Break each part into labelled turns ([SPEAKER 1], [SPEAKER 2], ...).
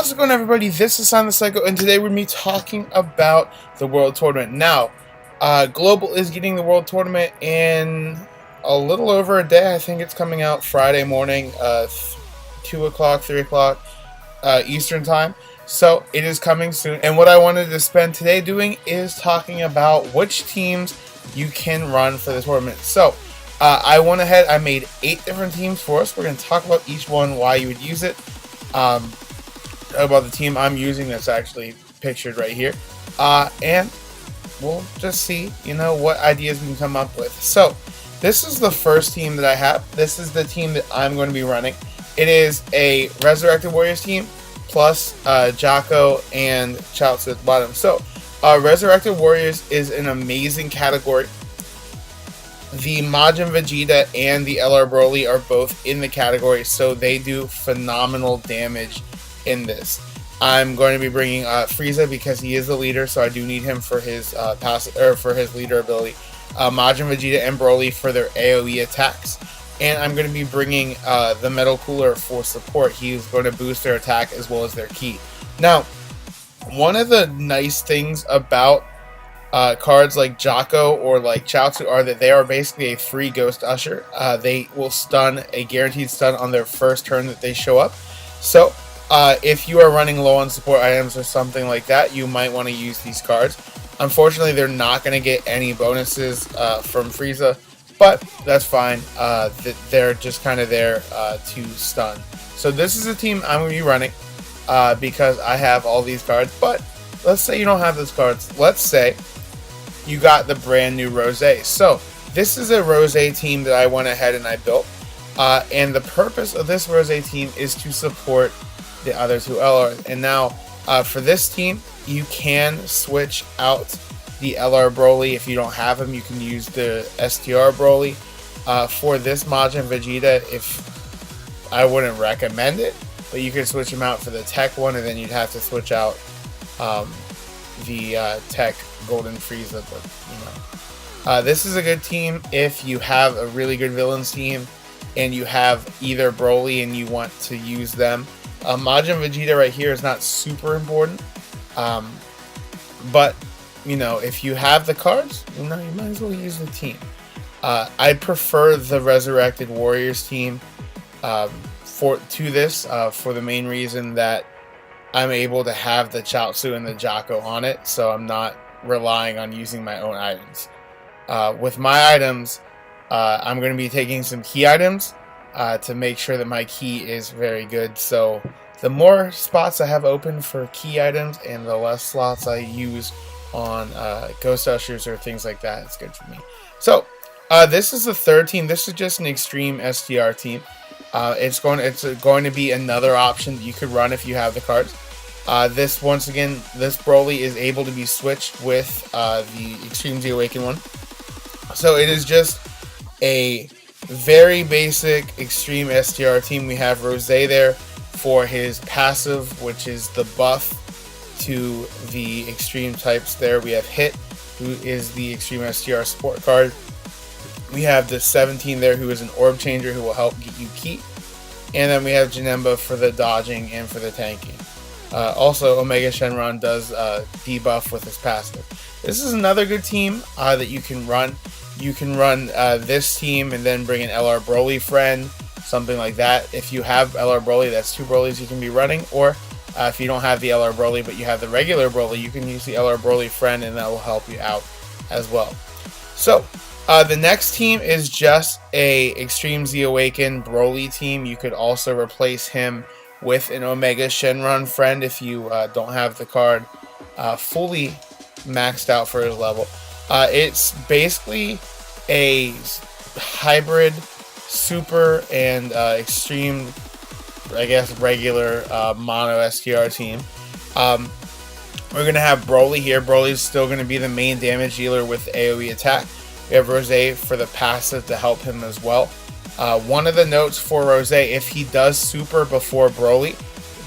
[SPEAKER 1] How's it going, everybody? This is Silent Psycho, and today we're going to be talking about the World Tournament. Now, Global is getting the World Tournament in a little over a day. I think it's coming out Friday morning, 2 o'clock, 3 o'clock Eastern Time. So, it is coming soon. And what I wanted to spend today doing is talking about which teams you can run for the tournament. So, I went ahead, I made 8 different teams for us. We're going to talk about each one, why you would use it. About the team I'm using that's actually pictured right here, and we'll just see, what ideas we can come up with. So, this is the first team that I have. This is the team that I'm going to be running. It is a Resurrected Warriors team, plus Jaco and Chaozu at the bottom. So, Resurrected Warriors is an amazing category. The Majin Vegeta and the LR Broly are both in the category, so they do phenomenal damage in this. I'm going to be bringing Frieza because he is the leader, so I do need him for his for his leader ability. Majin Vegeta and Broly for their AoE attacks, and I'm going to be bringing the Metal Cooler for support. He's going to boost their attack as well as their ki. Now, one of the nice things about cards like Jaco or like Chaozu are that they are basically a free Ghost Usher. They will stun, a guaranteed stun on their first turn that they show up. So, if you are running low on support items or something like that, you might want to use these cards. Unfortunately, they're not going to get any bonuses from Frieza, but that's fine. They're just kind of there to stun. So this is a team I'm going to be running because I have all these cards. But let's say you don't have those cards. Let's say you got the brand new Rosé. So this is a Rosé team that I went ahead and I built. And the purpose of this Rosé team is to support the other two LRs. And now, for this team, you can switch out the LR Broly. If you don't have him, you can use the STR Broly. For this Majin Vegeta, if I wouldn't recommend it, but you can switch him out for the Tech one, and then you'd have to switch out the Tech Golden Frieza. But this is a good team if you have a really good villains team and you have either Broly and you want to use them. Majin Vegeta right here is not super important, but if you have the cards, you might as well use the team. I prefer the Resurrected Warriors team for the main reason that I'm able to have the Chaozu and the Jaco on it, so I'm not relying on using my own items. With my items, I'm going to be taking some key items to make sure that my ki is very good. So the more spots I have open for key items and the less slots I use on Ghost Ushers or things like that, it's good for me. So this is the third team. This is just an extreme STR team. It's going to be another option that you could run if you have the cards. This Broly is able to be switched with the Extreme Z Awaken one. So it is just a very basic extreme STR team. We have Rosé there for his passive, which is the buff to the extreme types there. We have Hit, who is the extreme STR support card. We have the 17 there, who is an orb changer who will help get you ki. And then we have Janemba for the dodging and for the tanking. Also, Omega Shenron does debuff with his passive. This is another good team that you can run. You can run this team and then bring an LR Broly friend, something like that. If you have LR Broly, that's 2 Brolys you can be running. Or if you don't have the LR Broly but you have the regular Broly, you can use the LR Broly friend and that will help you out as well. So, the next team is just a Extreme Z Awaken Broly team. You could also replace him with an Omega Shenron friend if you don't have the card fully maxed out for his level. It's basically a hybrid super and extreme, I guess, regular mono STR team. We're going to have Broly here. Broly is still going to be the main damage dealer with AoE attack. We have Rosé for the passive to help him as well. One of the notes for Rosé, if he does super before Broly,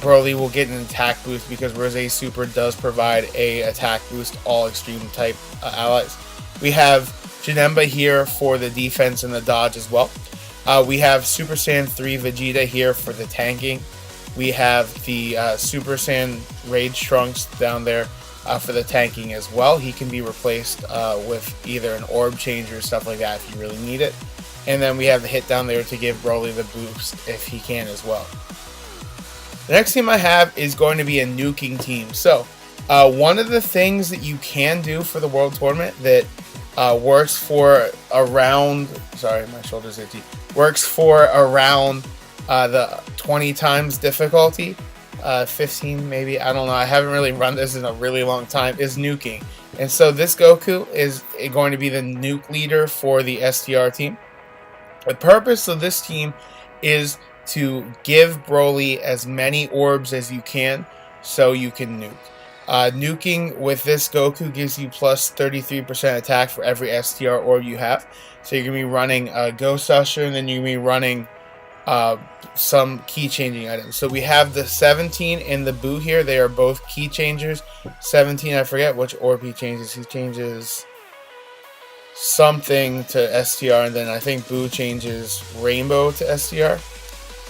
[SPEAKER 1] Broly will get an attack boost because Rosé super does provide a attack boost all extreme type allies. We have Janemba here for the defense and the dodge as well. We have Super Saiyan 3 Vegeta here for the tanking. We have the Super Saiyan Rage Trunks down there for the tanking as well. He can be replaced with either an orb change or stuff like that if you really need it. And then we have the hit down there to give Broly the boost if he can as well. The next team I have is going to be a nuking team. So one of the things that you can do for the World Tournament that works for around, sorry, my shoulder's itchy, works for around the 20 times difficulty, 15 maybe, I don't know, I haven't really run this in a really long time, is nuking. And so this Goku is going to be the nuke leader for the STR team. The purpose of this team is to give Broly as many orbs as you can so you can nuke. Nuking with this Goku gives you plus 33% attack for every STR orb you have. So you're going to be running Ghost Usher, and then you're going to be running some key changing items. So we have the 17 and the Boo here. They are both key changers. 17, I forget which orb he changes. He changes something to STR, and then I think Boo changes Rainbow to STR.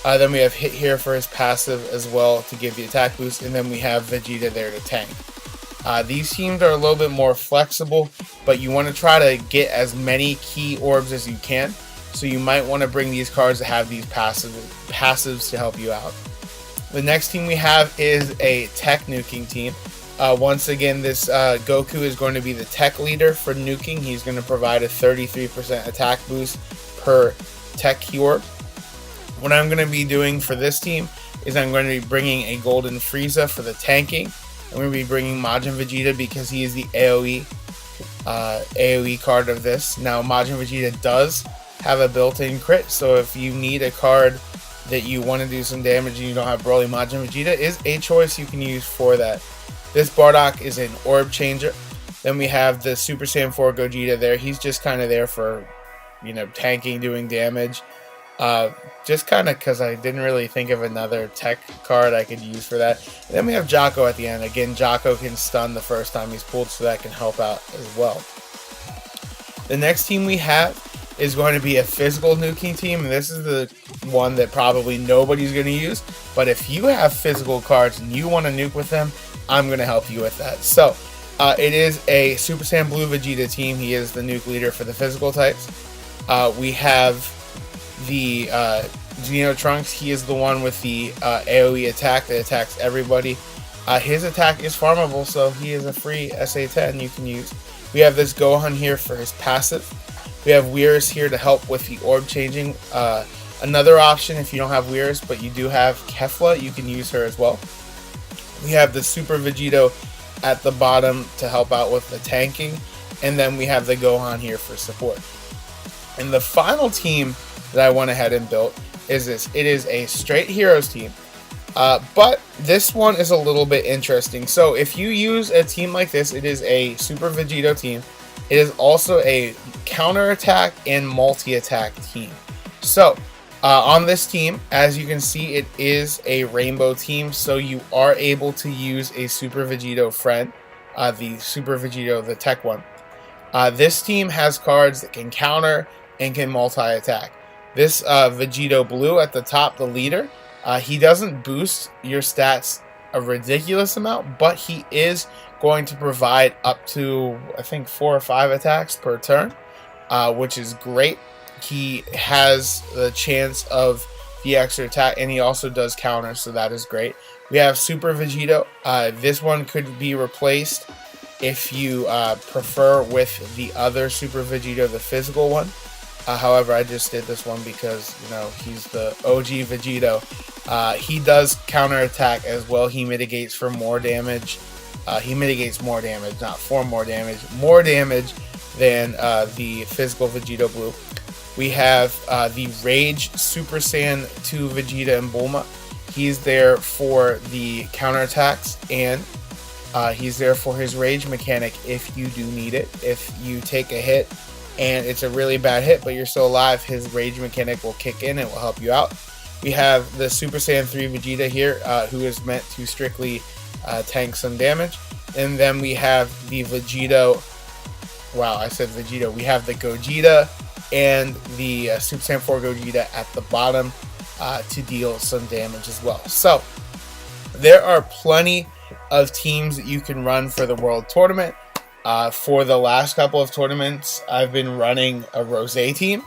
[SPEAKER 1] Then we have Hit here for his passive as well to give the attack boost, and then we have Vegeta there to tank. These teams are a little bit more flexible, but you want to try to get as many key orbs as you can, so you might want to bring these cards that have these passives to help you out. The next team we have is a tech nuking team. Once again, this Goku is going to be the tech leader for nuking. He's going to provide a 33% attack boost per tech key orb. What I'm going to be doing for this team is I'm going to be bringing a Golden Frieza for the tanking. I'm going to be bringing Majin Vegeta because he is the AoE card of this. Now, Majin Vegeta does have a built-in crit, so if you need a card that you want to do some damage and you don't have Broly, Majin Vegeta is a choice you can use for that. This Bardock is an orb changer. Then we have the Super Saiyan 4 Gogeta there. He's just kind of there for, you know, tanking, doing damage. Just kind of because I didn't really think of another tech card I could use for that. And then we have Jocko at the end. Again, Jocko can stun the first time he's pulled, so that can help out as well. The next team we have is going to be a physical nuking team, and this is the one that probably nobody's going to use. But if you have physical cards and you want to nuke with them, I'm going to help you with that. So, it is a Super Saiyan Blue Vegeta team. He is the nuke leader for the physical types. We have the Xeno Trunks. He is the one with the AoE attack that attacks everybody. His attack is farmable, so he is a free SA10 you can use. We have this Gohan here for his passive. We have Whirus here to help with the orb changing. Another option, if you don't have Whirus but you do have Kefla, you can use her as well. We have the Super Vegito at the bottom to help out with the tanking, and then we have the Gohan here for support. And the final team that I went ahead and built is this. It is a straight heroes team, but this one is a little bit interesting. So if you use a team like this, it is a Super Vegito team. It is also a counter-attack and multi-attack team. So on this team, as you can see, it is a rainbow team, so you are able to use a Super Vegito friend, the Super Vegito, the tech one. This team has cards that can counter and can multi-attack. This Vegito Blue at the top, the leader, he doesn't boost your stats a ridiculous amount, but he is going to provide up to, I think, 4 or 5 attacks per turn, which is great. He has the chance of the extra attack, and he also does counter, so that is great. We have Super Vegito. This one could be replaced if you prefer with the other Super Vegito, the physical one. However, I just did this one because, you know, he's the OG Vegito. He does counter attack as well. He mitigates for more damage. He mitigates more damage, not for more damage. More damage than the physical Vegito Blue. We have the Rage Super Saiyan 2 Vegeta and Bulma. He's there for the counterattacks, and he's there for his Rage mechanic if you do need it. If you take a hit and it's a really bad hit but you're still alive, his Rage mechanic will kick in and will help you out. We have the Super Saiyan 3 Vegeta here, who is meant to strictly tank some damage. And then we have the Vegito. Wow, I said Vegito. We have the Gogeta and the Super Saiyan 4 Gogeta at the bottom. to deal some damage as well. So there are plenty of teams that you can run for the World Tournament. For the last couple of tournaments, I've been running a Rosé team,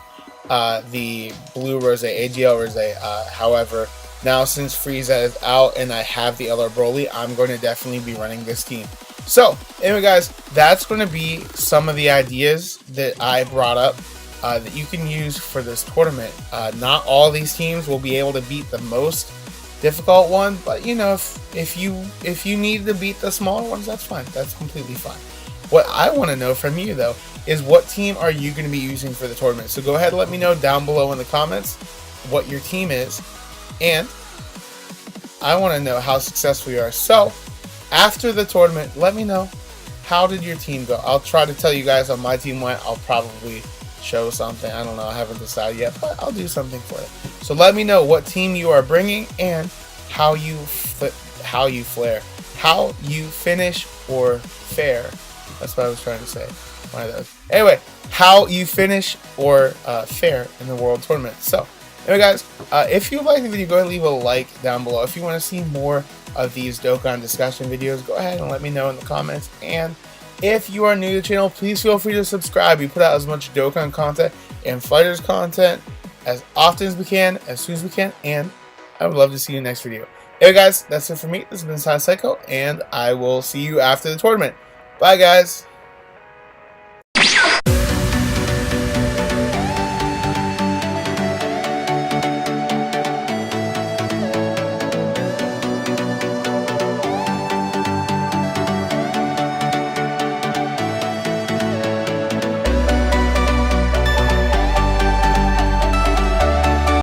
[SPEAKER 1] the Blue Rosé, AGL Rosé. However, now since Frieza is out and I have the LR Broly, I'm going to definitely be running this team. So, anyway guys, that's going to be some of the ideas that I brought up that you can use for this tournament. Not all these teams will be able to beat the most difficult one, but you know, if you need to beat the smaller ones, that's fine. That's completely fine. What I want to know from you though is what team are you going to be using for the tournament? So go ahead and let me know down below in the comments what your team is, and I want to know how successful you are. So after the tournament, let me know, how did your team go? I'll try to tell you guys how my team went. I'll probably show something. I don't know. I haven't decided yet, but I'll do something for it. So let me know what team you are bringing and how you flare, how you finish or fare. That's what I was trying to say. One of those. Anyway, how you finish or fare in the World Tournament. So, anyway guys, if you like the video, go ahead and leave a like down below. If you want to see more of these Dokkan discussion videos, go ahead and let me know in the comments. And if you are new to the channel, please feel free to subscribe. We put out as much Dokkan content and Fighters content as often as we can, as soon as we can, and I would love to see you in the next video. Anyway guys, that's it for me. This has been Saiyan Psycho, and I will see you after the tournament. Bye guys.